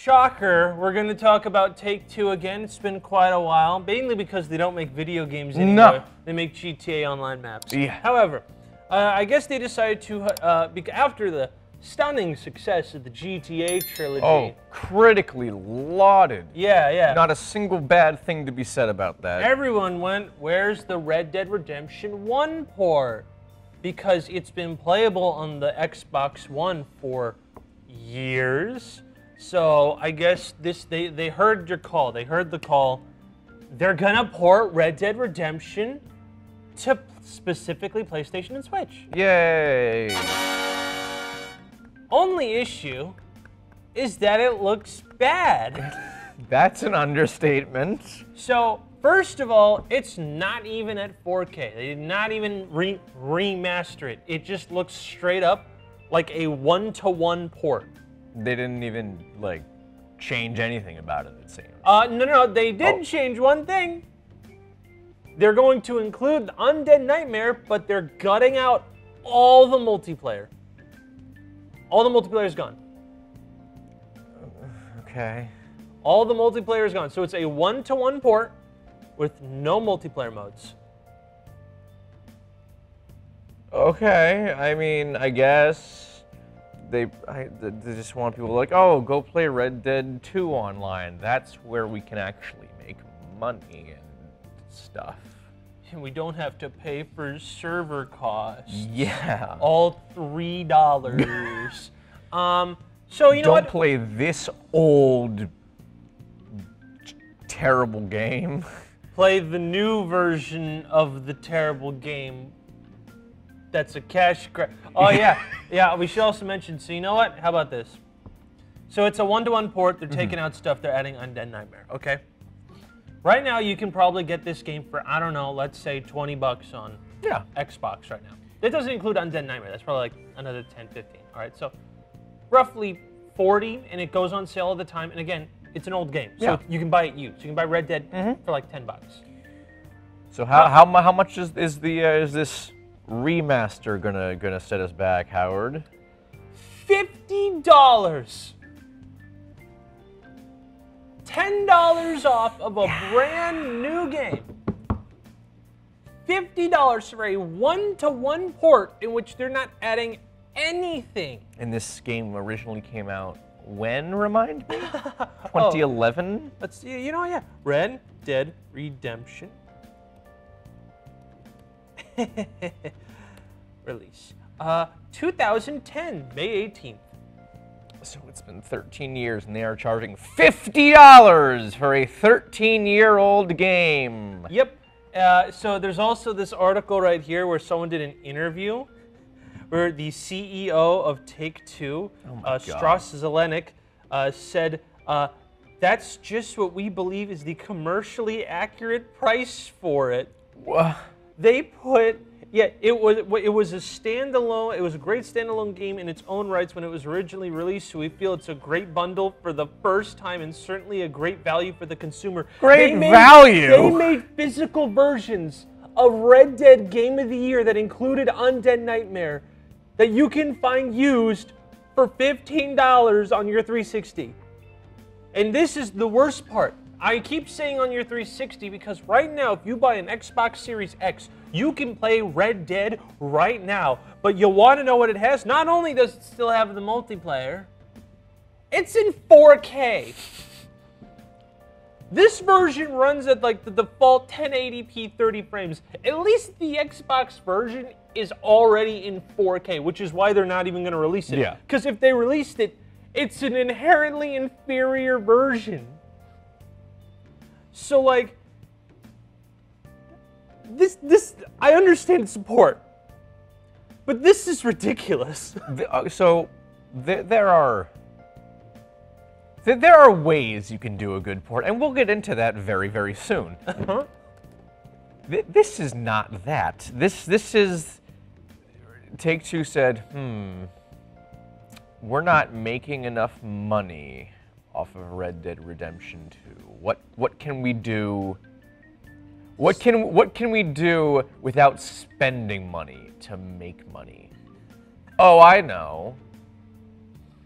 Shocker, we're going to talk about Take-Two again. It's been quite a while, mainly because they don't make video games anymore. No. They make GTA Online maps. Yeah. However, I guess they decided to, after the stunning success of the GTA trilogy. Oh, critically lauded. Yeah. Not a single bad thing to be said about that. Everyone went, where's the Red Dead Redemption 1 port? Because it's been playable on the Xbox One for years. So I guess they heard your call. They heard the call. They're gonna port Red Dead Redemption to specifically PlayStation and Switch. Yay! Only issue is that it looks bad. That's an understatement. So first of all, it's not even at 4K. They did not even remaster it. It just looks straight up like a one-to-one port. They didn't even, like, change anything about it, it seems. No, they did change one thing. They're going to include the Undead Nightmare, but they're gutting out all the multiplayer. All the multiplayer is gone. Okay. All the multiplayer is gone. So it's a one-to-one port with no multiplayer modes. Okay, I mean, I guess they just want people like, oh, go play Red Dead 2 online. That's where we can actually make money and stuff. And we don't have to pay for server costs. Yeah. All $3. So you know what? Don't play this old, terrible game. Play the new version of the terrible game. That's a cash grab. Oh yeah, yeah. We should also mention. So you know what? How about this? So it's a one-to-one port. They're taking out stuff. They're adding Undead Nightmare. Okay. Right now, you can probably get this game for, I don't know, let's say $20 on Xbox right now. That doesn't include Undead Nightmare. That's probably like another 10, 15. All right, so roughly 40, and it goes on sale all the time. And again, it's an old game, so you can buy it used. You can buy Red Dead for like $10. So how much is this remaster gonna set us back, Howard? $50. $10 off of a brand new game. $50 for a one-to-one port in which they're not adding anything. And this game originally came out when, remind me? 2011? Let's see, you know, yeah. Red Dead Redemption. Release. 2010, May 18th. So it's been 13 years and they are charging $50 for a 13-year-old game. Yep. So there's also this article right here where someone did an interview where the CEO of Take-Two, Strauss Zelenick, said, that's just what we believe is the commercially accurate price for it. What? They put... Yeah, it was a standalone. It was a great standalone game in its own rights when it was originally released. So we feel it's a great bundle for the first time and certainly a great value for the consumer. Great value. They made physical versions of Red Dead Game of the Year that included Undead Nightmare that you can find used for $15 on your 360. And this is the worst part. I keep saying on your 360 because right now, if you buy an Xbox Series X, you can play Red Dead right now. But you want to know what it has? Not only does it still have the multiplayer, it's in 4K. This version runs at like the default 1080p 30 frames. At least the Xbox version is already in 4K, which is why they're not even going to release it. Yeah. Because if they released it, it's an inherently inferior version. So like, this I understand support, but this is ridiculous. So there are ways you can do a good port, and we'll get into that very, very soon. This is not that. This is Take-Two said, we're not making enough money off of Red Dead Redemption 2. What can we do? What can we do without spending money to make money? Oh, I know.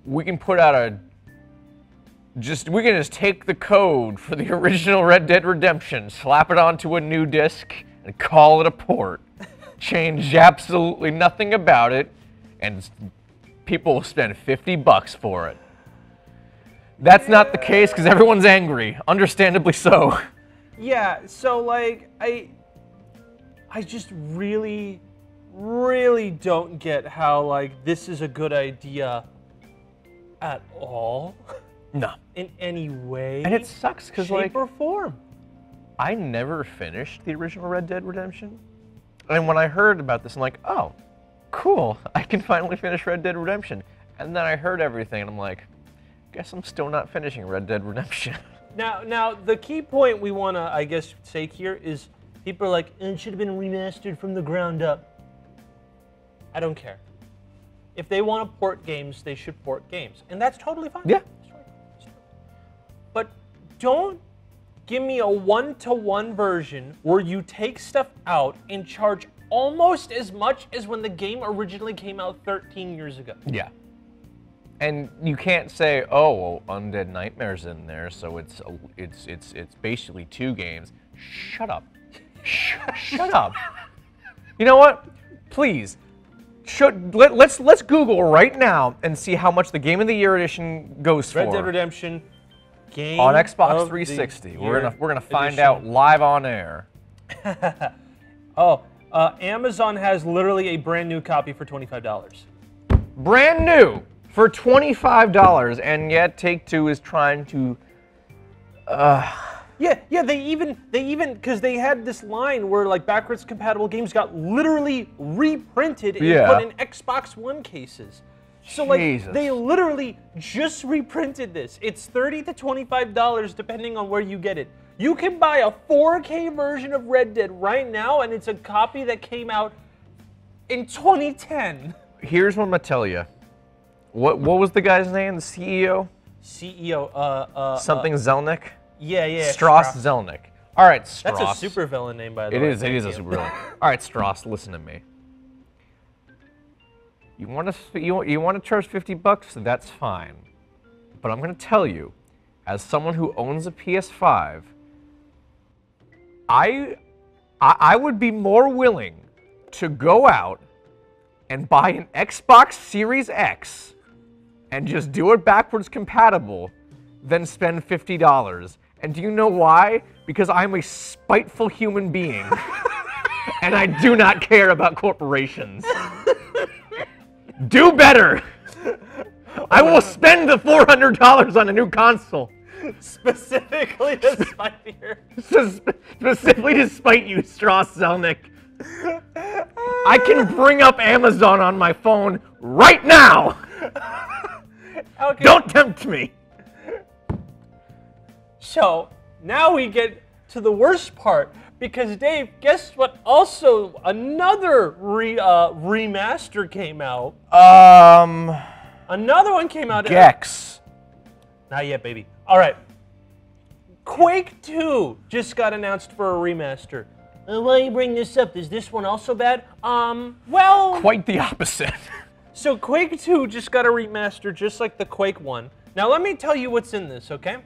We can put out we can just take the code for the original Red Dead Redemption, slap it onto a new disc, and call it a port. Change absolutely nothing about it, and people will spend $50 for it. That's not the case because everyone's angry, understandably so. Yeah, so like I just really don't get how like this is a good idea at all. No. In any way. And it sucks because shape or form. I never finished the original Red Dead Redemption. And when I heard about this, I'm like, oh, cool, I can finally finish Red Dead Redemption. And then I heard everything, and I'm like, guess I'm still not finishing Red Dead Redemption. Now, the key point we want to, I guess, take here is people are like, it should have been remastered from the ground up. I don't care. If they want to port games, they should port games. And that's totally fine. Yeah. But don't give me a one-to-one version where you take stuff out and charge almost as much as when the game originally came out 13 years ago. Yeah. And you can't say, oh, well, Undead Nightmare's in there, so it's basically 2 games. Shut up. Shut up. You know what? Please. Let's Google right now and see how much the Game of the Year edition goes for. Red Dead Redemption game on Xbox 360. We're gonna find out live on air. Amazon has literally a brand new copy for $25. Brand new for $25, and yet Take-Two is trying to. Yeah, they even because they had this line where like backwards compatible games got literally reprinted and put in Xbox One cases. So like they literally just reprinted this. It's $30 to $25 depending on where you get it. You can buy a 4K version of Red Dead right now, and it's a copy that came out in 2010. Here's what I'm gonna tell you. What was the guy's name? The CEO? Something Zelnick. Yeah. Strauss Zelnick. All right, Strauss. That's a super villain name, by the way. It is a super villain. All right, Strauss, listen to me. You want to charge $50? That's fine. But I'm going to tell you, as someone who owns a PS5, I would be more willing to go out and buy an Xbox Series X and just do it backwards compatible than spend $50. And do you know why? Because I'm a spiteful human being. And I do not care about corporations. Do better! I will spend the $400 on a new console. Specifically to spite you. Specifically to spite you, Strauss Zelnick. I can bring up Amazon on my phone right now! Okay. Don't tempt me! So, now we get to the worst part. Because Dave, guess what? Also, another remaster came out. Another one came out. Gex. Not yet, baby. All right. Quake 2 just got announced for a remaster. Why you bring this up? Is this one also bad? Well... Quite the opposite. So Quake 2 just got a remaster just like the Quake 1. Now let me tell you what's in this, okay?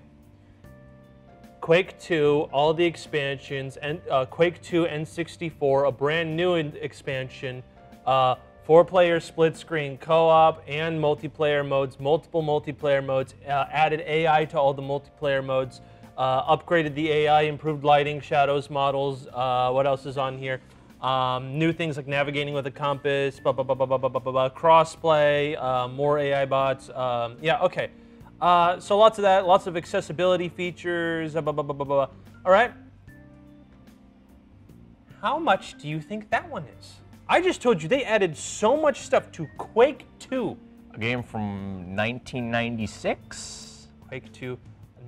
Quake 2, all the expansions, and Quake 2 N64, a brand new expansion, 4-player split-screen co-op and multiplayer modes, multiple multiplayer modes, added AI to all the multiplayer modes, upgraded the AI, improved lighting, shadows, models, what else is on here? New things like navigating with a compass, crossplay, more AI bots, yeah, okay. So lots of that, lots of accessibility features, All right. How much do you think that one is? I just told you they added so much stuff to Quake 2. A game from 1996? Quake 2.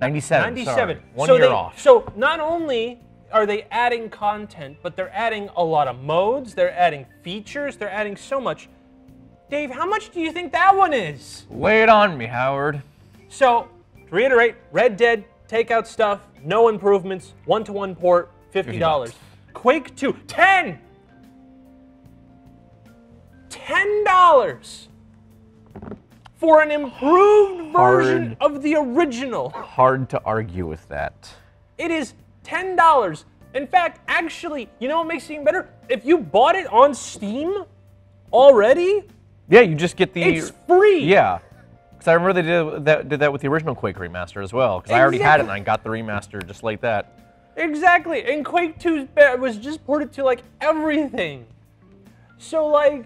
97, 97. Sorry. One year off. So not only are they adding content, but they're adding a lot of modes, they're adding features, they're adding so much. Dave, how much do you think that one is? Lay it on me, Howard. So, to reiterate, Red Dead, takeout stuff, no improvements, one-to-one port, $50. Quake 2, $10! $10 for an improved version of the original. Hard to argue with that. It is $10. In fact, actually, you know what makes it even better? If you bought it on Steam already, yeah, you just get the. It's free. Yeah, because I remember they did that with the original Quake remaster as well. Because I already had it and I got the remaster just like that. Exactly, and Quake 2 was just ported to like everything. So like,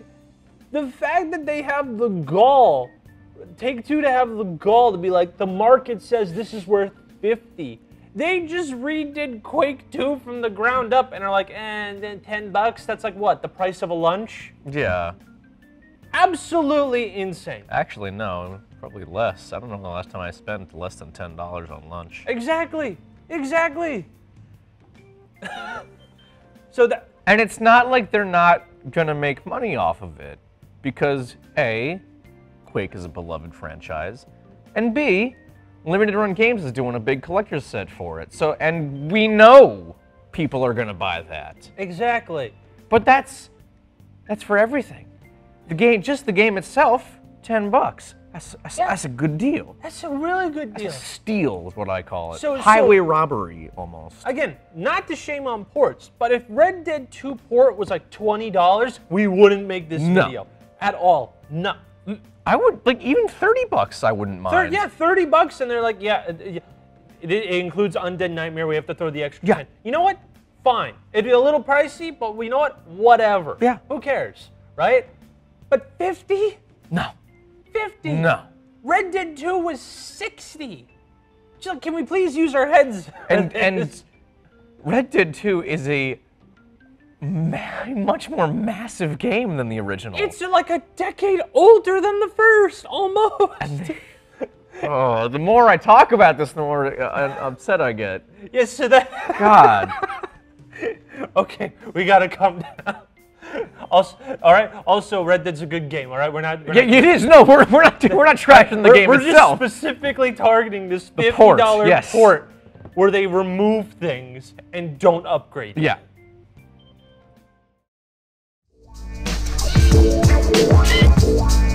the fact that they have the gall, Take-Two to have the gall to be like, the market says this is worth 50. They just redid Quake 2 from the ground up and are like, and then $10, that's like what, the price of a lunch? Yeah. Absolutely insane. Actually, no, probably less. I don't know the last time I spent less than $10 on lunch. Exactly, exactly. So that. And it's not like they're not gonna make money off of it, because A, Quake is a beloved franchise, and B, Limited Run Games is doing a big collector's set for it. So, and we know people are gonna buy that. Exactly. But that's for everything. The game, just the game itself, $10. That's a good deal. That's a really good deal. That's a steal is what I call it. So, highway robbery, almost. Again, not to shame on ports, but if Red Dead 2 port was like $20, we wouldn't make this video at all. No. I would, like, even $30 I wouldn't mind. Yeah, $30, and they're like, yeah, it includes Undead Nightmare. We have to throw the extra 10. You know what? Fine. It'd be a little pricey, but you know what? Whatever. Yeah. Who cares, right? But 50? No. 50? No. Red Dead 2 was 60. Can we please use our heads? And Red Dead 2 is a much more massive game than the original. It's like a decade older than the first, almost. Oh, the more I talk about this, the more upset I get. Yes, so that. God. Okay, we gotta calm down. Also, all right. Also, Red Dead's a good game. All right, we're not. Yeah, it is. No, we're not trashing the game itself. We're just specifically targeting this $50 port where they remove things and don't upgrade. Yeah. Yeah.